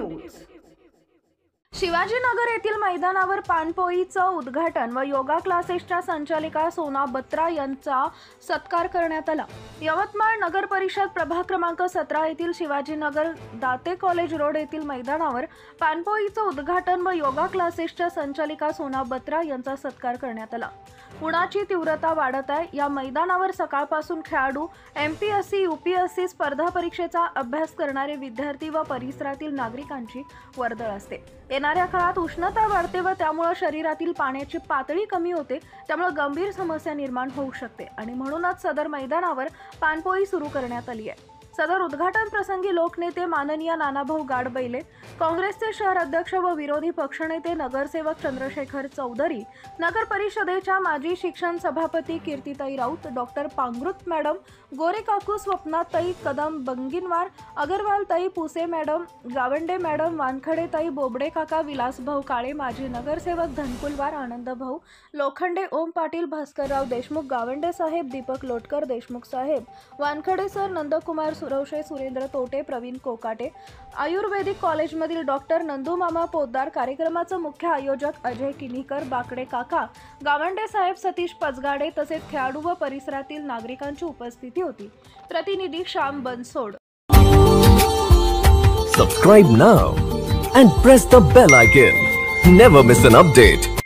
News. Shivajinagar येथील मैदानावर पाणपोईचं उद्घाटन व योगा क्लासेसच्या संचालिका सोना बत्रा यांचा सत्कार करण्यात आला। यवतमाळ नगर परिषद प्रभाग क्रमांक 17 येथील शिवाजीनगर दाते कॉलेज रोड येथील मैदानावर पाणपोईचं उद्घाटन व योगा क्लासेसच्या संचालिका सोना बत्रा यांचा सत्कार करण्यात आला। उन्हाची तीव्रता वाढत आहे। या मैदानावर सकाळपासून खेळाडू, एमपीएससी, यूपीएससी स्पर्धा परीक्षेचा अभ्यास करणारे विद्यार्थी व परिसरातील नागरिकांची वर्दळ असते। येणाऱ्या काळात उष्णता वाढते व त्यामुळे शरीरातील पाण्याची पातळी कमी होते, त्यामुळे गंभीर समस्या निर्माण होऊ शकते आणि म्हणूनच सदर मैदानावर पाणपोई सुरू करण्यात आली आहे। सदर उद्घाटन प्रसंगी लोकनेते माननीय नानाभाऊ गाडबैले, काँग्रेसचे शहर अध्यक्ष व विरोधी पक्षनेते नगरसेवक चंद्रशेखर चौधरी, नगर परिषदेच्या माजी शिक्षण सभापती कीर्तिताई राऊत, डॉक्टर पांगृत मॅडम, गोरे काकू, स्वप्नाताई कदम, बंगिनवार, अगरवालताई, पुसे मॅडम, गावंडे मॅडम, वानखडेताई, बोबडे काका, विलासभाऊ काळे, माजी नगरसेवक धनकुलवार, आनंदभाऊ लोखंडे, ओम पाटील, भास्करराव देशमुख, गावंडे साहेब, दीपक लोटकर, देशमुख साहेब, वानखडे सर, नंदकुमार सुरवशे, सुरेंद्र तोटे, प्रवीण कोकाटे, आयुर्वेदिक कॉलेजमधील डॉक्टर नंदूमामा पोद्दार, कार्यक्रमाचे मुख्य आयोजक अजय किनीकर, बाकडे काका, गावंडे साहेब, सतीश पचगाडे तसेच खेळाडू व परिसरातील नागरिकांची उपस्थिती होती। प्रतिनिधी Shyam Bansod. Subscribe now and press the bell icon. Never miss an update.